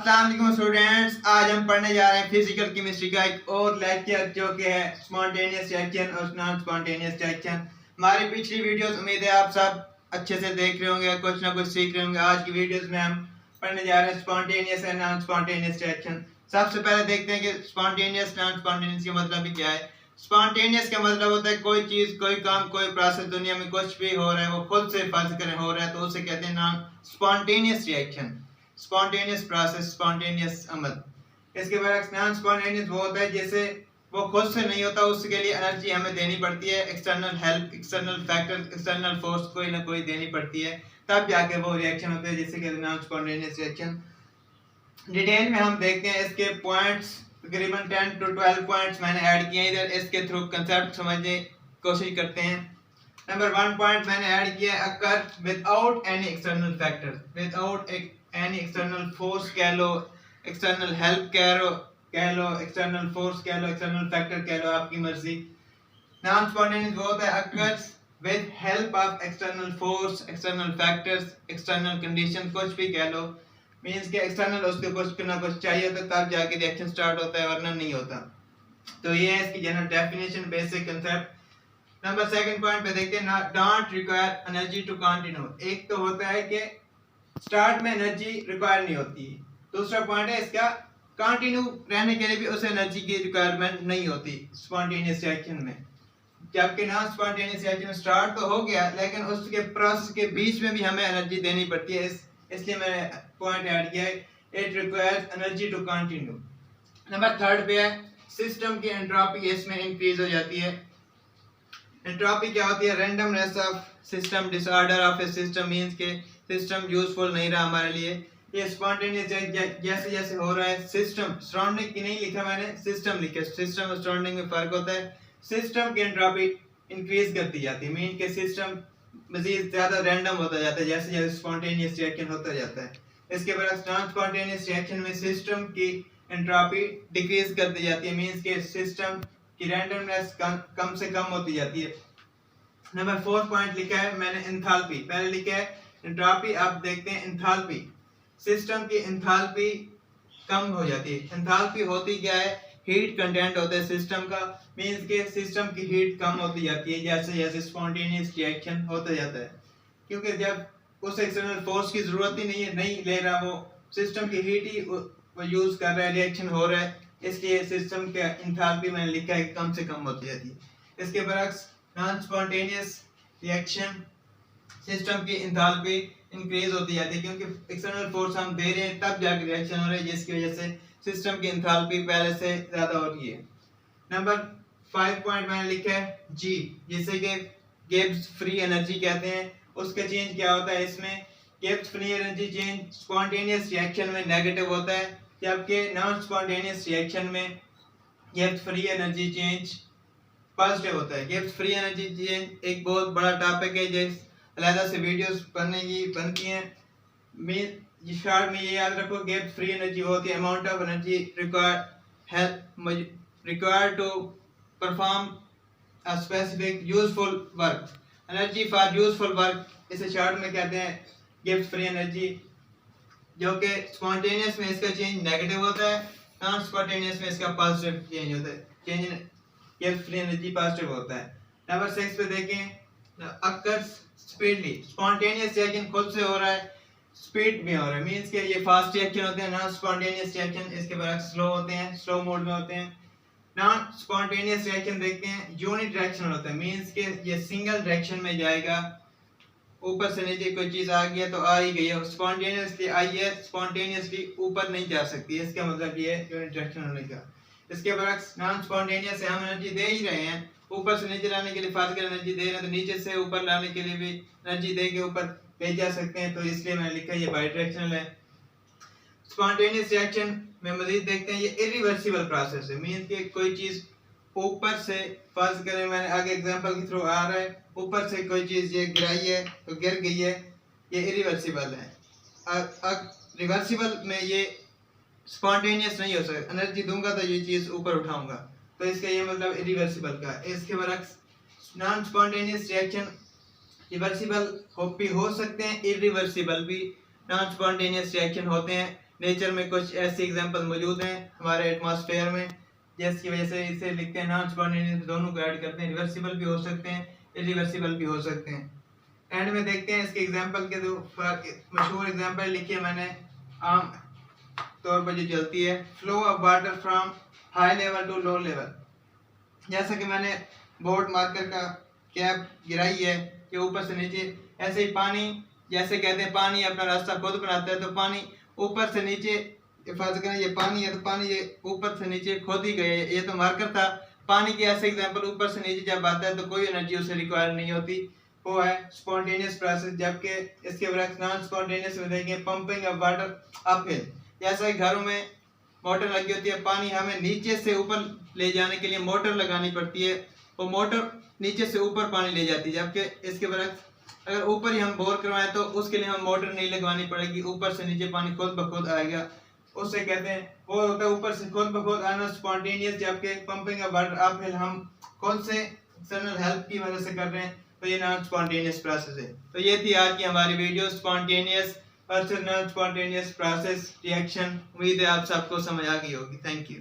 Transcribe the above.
अस्सलाम वालेकुम स्टूडेंट्स, आज हम पढ़ने जा रहे हैं फिजिकल केमिस्ट्री का एक और लेक्चर जो कि है स्पॉन्टेनियस रिएक्शन और नॉन स्पॉन्टेनियस रिएक्शन। हमारी पिछली वीडियोस उम्मीद है आप सब अच्छे से देख रहे होंगे, कुछ ना कुछ सीख रहे होंगे। आज की वीडियोस में हम पढ़ने जा रहे हैं spontaneous and non spontaneous reaction. सबसे पहले देखते हैं कि स्पॉन्टेनियस नॉन स्पॉन्टेनियस का मतलब भी क्या है। स्पॉन्टेनियस का मतलब होता है कोई चीज, कोई काम, कोई प्रोसेस दुनिया में कुछ भी हो रहा है वो खुद से फर्ज करें हो रहा है तो उसे कहते हैं non spontaneous reaction, spontaneous process, spontaneous अमल। इसके बाद नॉन स्पॉन्टेनियस वो होता है जैसे वो खुद से नहीं होता, उसके लिए एनर्जी हमें देनी पड़ती है, external help, external factor, external force कोई ना कोई देनी पड़ती है, तब जाके वो रिएक्शन होते हैं जिसे कहते हैं नॉन स्पॉन्टेनियस रिएक्शन। डिटेल में हम देखते हैं इसके पॉइंट्स, तकरीबन 10 to 12 पॉइंट्स मैंने ऐड किए हैं इधर। इसके थ्रू कंसेप्ट समझने की कोशिश करते हैं। नंबर 1 पॉइंट मैंने ऐड किया है occur without any external factor, without any external force कह लो, एक्सटर्नल हेल्प कह लो, एक्सटर्नल फोर्स कह लो, एक्सटर्नल फैक्टर कह लो, आपकी मर्जी। नॉन स्पॉन्टेनियस वो होता है occurs with help of external force, external factors, external condition, कुछ भी कह लो, मींस के एक्सटर्नल उसके कुछ ना कुछ चाहिए होता है तब जाके रिएक्शन स्टार्ट होता है, वरना नहीं होता। तो ये है इसकी general definition, basic concept. Number 2 point पे देखते हैं don't require energy to continue. एक तो होता है कि स्टार्ट में एनर्जी रिक्वायर नहीं होती, दूसरा पॉइंट है इसका कंटिन्यू रहने के लिए भी उस एनर्जी की रिक्वायरमेंट नहीं होती स्पॉन्टेनियस रिएक्शन में। जबकि नॉन स्पॉन्टेनियस रिएक्शन स्टार्ट तो हो गया लेकिन उसके प्रोसेस के बीच में भी हमें एनर्जी देनी पड़ती है, इसलिए मैंने पॉइंट ऐड किया है it requires energy to continue. Number 3 पे है सिस्टम की एंट्रोपी इसमें इंक्रीज हो जाती है। एंट्रोपी क्या होती है? Randomness of system, disorder of A system, means के सिस्टम यूजफुल नहीं रहा हमारे लिए। ये स्पॉन्टेनियस जैसे जैसे हो रहा है सिस्टम, सराउंडिंग की नहीं लिखा मैंने, सिस्टम लिखा। सिस्टम और सराउंडिंग में फर्क होता है। सिस्टम की एंट्रोपी इंक्रीज करती जाती है, मीन के सिस्टम मजीद ज्यादा रैंडम होता जाता है जैसे जैसे स्पॉन्टेनियस रिएक्शन होता जाता है। इसके बाद नॉन स्पॉन्टेनियस रिएक्शन में सिस्टम की एंट्रोपी डिक्रीज कर दी जाती है, मींस के सिस्टम की रैंडमनेस कम से कम होती जाती है। नंबर 4 पॉइंट लिखा है मैंने एंथैल्पी, पहले लिखा है एंट्रोपी, अब देखते हैं एंथैल्पी। सिस्टम की एंथैल्पी कम हो जाती है। एंथैल्पी होती क्या है? हीट कंटेंट होता है सिस्टम का, मींस के सिस्टम की हीट कम होती जाती है जैसे जैसे स्पॉन्टेनियस रिएक्शन होता जाता है, क्योंकि जब उस एक्सटर्नल फोर्स की जरूरत ही नहीं है, नहीं ले रहा, वो सिस्टम की हीट ही वो यूज कर रहा है, रिएक्शन हो रहा है, इसलिए सिस्टम का एंथैल्पी मैंने लिखा है कम से कम होती जाती है। इसके बरक्स नॉन स्पॉन्टेनियस रिएक्शन सिस्टम की एंथैल्पी इंक्रीज होती जाती है, क्योंकि एक्सटर्नल फोर्स हम दे रहे हैं तब जाके रिएक्शन हो रहा है, जिसकी वजह से सिस्टम की एंथैल्पी पहले से ज्यादा हो रही है। नंबर 5 पॉइंट मैंने लिखा है जी, जिसे कि गिब्स फ्री एनर्जी कहते हैं। उसका चेंज क्या होता है इसमें? Gibbs free energy change spontaneous reaction में नेगेटिव होता है, जबकि नॉन स्पॉन्टेनियस रिएक्शन में Gibbs free energy change positive होता है। गिब्स फ्री एनर्जी चेंज एक बहुत बड़ा टॉपिक है, जिस अलग से वीडियोस पढ़ने की बनती हैं। शॉर्ट में ये याद रखो, गिब्स फ्री एनर्जी होती है amount of energy required to perform a specific useful work, energy for useful work, इसे शॉर्ट में कहते हैं गिब्स फ्री एनर्जी। जो कि स्पॉन्टेनियस में इसका चेंज नेगेटिव होता है, नॉन स्पॉन्टेनियस में इसका पॉजिटिव चेंज होता है, change Gibbs free energy positive होता है। नंबर 6 पे देखें अकर्स स्पीडली, स्पॉन्टेनियस रिएक्शन खुद से हो रहा है, स्पीड में हो रहा है, मींस के ये फास्ट रिएक्शन होते हैं नॉन स्पॉन्टेनियस रिएक्शन, इसके बाद स्लो होते हैं, स्लो मोड में होते हैं। नॉन स्पॉन्टेनियस रिएक्शन देखते हैं यूनिट डायरेक्शन होता है, मींस के ये सिंगल डायरेक्शन में जाएगा, ऊपर से नीचे कोई चीज आ गया तो आ ही गई है, स्पॉन्टेनियसली आई है, स्पॉन्टेनियसली ऊपर नहीं जा सकती, इसका मतलब ये है यूनिट डायरेक्शन होने का। इसके बाद नॉन स्पॉन्टेनियस से हम एनर्जी दे ही रहे हैं, ऊपर से नीचे लाने के लिए फास्ट एनर्जी दे रहे हैं, तो नीचे से ऊपर लाने के लिए भी एनर्जी दे के ऊपर ले जा सकते हैं, तो इसलिए मैंने लिखा ये बाई डायरेक्शनल है। स्पॉन्टेनियस रिएक्शन में मजीद देखते हैं ये इरिवर्सिबल प्रोसेस है, मींस कि कोई चीज ऊपर से, फर्ज करें मैंने आगे एग्जांपल के थ्रू आ रहा है, ऊपर से कोई चीज ये गिराई है तो गिर गई है, ये इरिवर्सिबल है। अब रिवर्सिबल में ये स्पॉन्टेनियस नहीं हो सकता, एनर्जी दूंगा तो ये चीज ऊपर उठाऊंगा, तो इसका ये मतलब इरिवर्सिबल का। इसके बरक्स नॉन स्पॉन्टेनियस रिएक्शन रिवर्सिबल भी हो सकते हैं, इरिवर्सिबल भी नॉन स्पॉन्टेनियस रिएक्शन होते हैं। नेचर में कुछ ऐसी एग्जांपल मौजूद हैं हमारे एटमॉस्फेयर में, जिसकी वजह से इसे लिखते हैं नॉन स्पॉन्टेनियस, दोनों को ऐड करते हैं, रिवर्सिबल भी हो सकते हैं, इरिवर्सिबल भी हो सकते हैं। एंड में देखते हैं इसके एग्जांपल के जो मशहूर एग्जांपल लिखी है मैंने आम तौर पर जो चलती है, flow of water from high level to low level. जैसा कि मैंने बोर्ड मार्कर का कैप गिराई है कि ऊपर से नीचे, ऐसे ही पानी, जैसे कहते हैं पानी अपना रास्ता खुद बनाता है, तो पानी ऊपर से नीचे हिफाजत करें, ये पानी है तो पानी ये ऊपर से नीचे खुद ही गए, ये तो मार्कर था। पानी के ऐसे एग्जांपल ऊपर से नीचे जब आता है तो कोई एनर्जी उसे रिक्वायर नहीं होती, वो है स्पॉन्टेनियस प्रोसेस। जबकि इसके बरक्स नॉन स्पॉन्टेनियस में देखेंगे पंपिंग ऑफ वाटर अपहिल। जैसा कि घरों में मोटर लगी होती है, पानी हमें नीचे से ऊपर ले जाने के लिए मोटर लगानी पड़ती है, वो मोटर नीचे से ऊपर पानी ले जाती है। जबकि इसके बरक्स अगर ऊपर ही हम बोर करवाएं तो उसके लिए हम मोटर नहीं लगवानी पड़ेगी, ऊपर से नीचे पानी खुद ब खुद आएगा, उससे कहते हैं वो होता है ऊपर से खुद ब खुद आना स्पॉन्टेनियस। जबकि पंपिंग ऑफ वाटर अपहिल हम कौन से एक्सटर्नल हेल्प की वजह से कर रहे हैं, तो ये नॉन स्पॉन्टेनियस प्रोसेस है। तो ये थी आज की हमारी video, spontaneous versus non spontaneous process reaction. उम्मीद है आप सबको समझ आ गई होगी। Thank you.